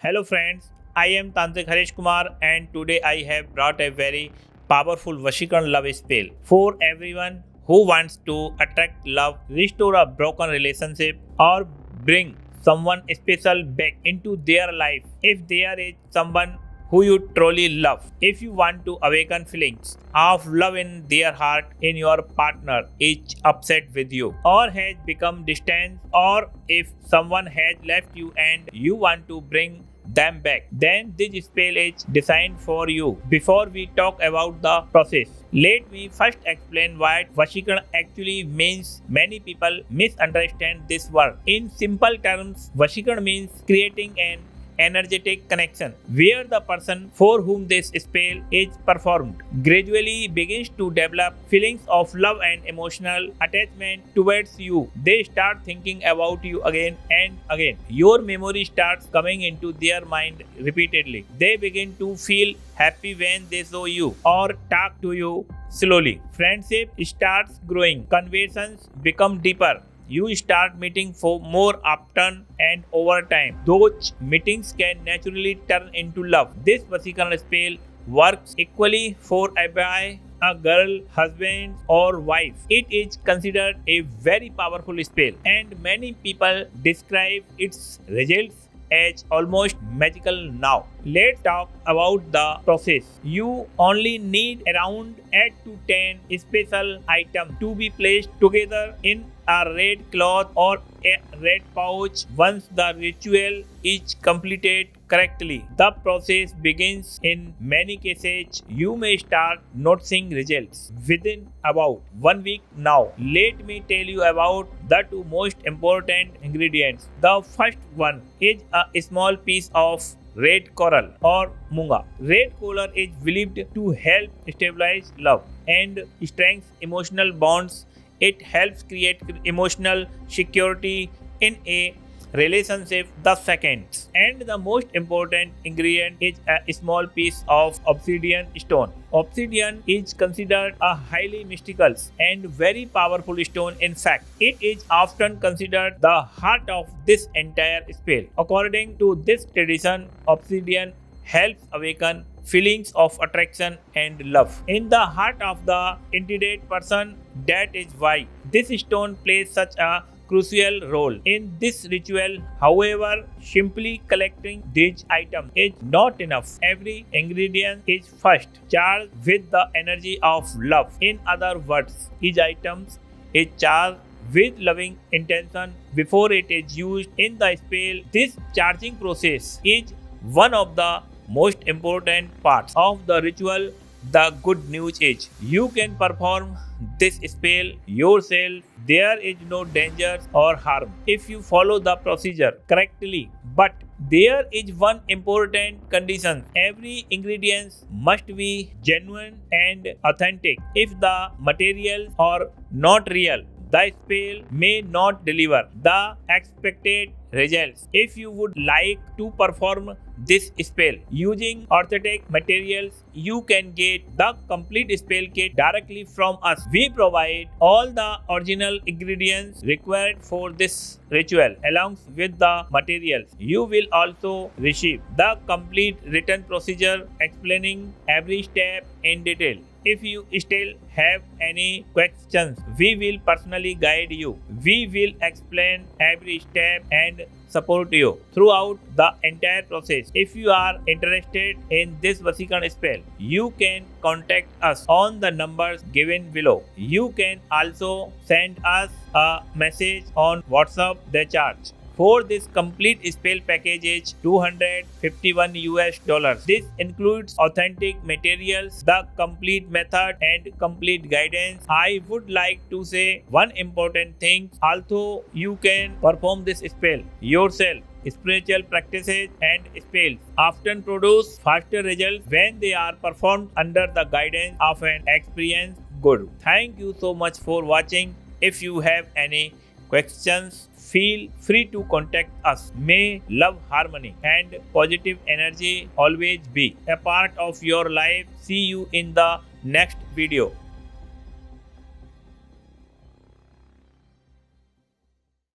Hello friends, I am Tantric Harish Kumar and today I have brought a very powerful Vashikaran love spell for everyone who wants to attract love, restore a broken relationship or bring someone special back into their life. If there is someone who you truly love, if you want to awaken feelings of love in their heart in your partner is upset with you or has become distant, or if someone has left you and you want to bring them back, then this spell is designed for you. Before we talk about the process, let me first explain what Vashikaran actually means. Many people misunderstand this word. In simple terms, Vashikaran means creating an energetic connection where the person for whom this spell is performed gradually begins to develop feelings of love and emotional attachment towards you. They start thinking about you again and again. Your memory starts coming into their mind repeatedly. They begin to feel happy when they saw you or talk to you slowly. Friendship starts growing. Conversations become deeper. You start meeting for more often and over time. Those meetings can naturally turn into love. This Vashikaran spell works equally for a boy, a girl, husband or wife. It is considered a very powerful spell and many people describe its results as almost magical. Now, let's talk about the process. You only need around 8 to 10 special items to be placed together in a red cloth or a red pouch. Once the ritual is completed correctly, the process begins. In many cases, you may start noticing results within about 1 week. Now, let me tell you about the two most important ingredients. The first one is a small piece of red coral or munga. Red coral is believed to help stabilize love and strengthen emotional bonds. It helps create emotional security in a relationship. The second and the most important ingredient is a small piece of obsidian stone. Obsidian is considered a highly mystical and very powerful stone. In fact, it is often considered the heart of this entire spell. According to this tradition, obsidian helps awaken feelings of attraction and love in the heart of the intended person. That is why this stone plays such a crucial role in this ritual. However, simply collecting these items is not enough. Every ingredient is first charged with the energy of love. In other words, each item is charged with loving intention before it is used in the spell. This charging process is one of the most important parts of the ritual. The good news is you can perform this spell yourself. There is no danger or harm if you follow the procedure correctly. But there is one important condition. Every ingredient must be genuine and authentic. If the materials are not real, the spell may not deliver the expected results. If you would like to perform this spell using authentic materials, you can get the complete spell kit directly from us. We provide all the original ingredients required for this ritual along with the materials. You will also receive the complete written procedure explaining every step in detail. If you still have any questions, we will personally guide you. We will explain every step and support you throughout the entire process. If you are interested in this Vashikaran spell, you can contact us on the numbers given below. You can also send us a message on WhatsApp. The charge for this complete spell package is $251. This includes authentic materials, the complete method and complete guidance. I would like to say one important thing. Although you can perform this spell yourself, spiritual practices and spells often produce faster results when they are performed under the guidance of an experienced guru. Thank you so much for watching. If you have any questions, feel free to contact us. May love, harmony and positive energy always be a part of your life. See you in the next video.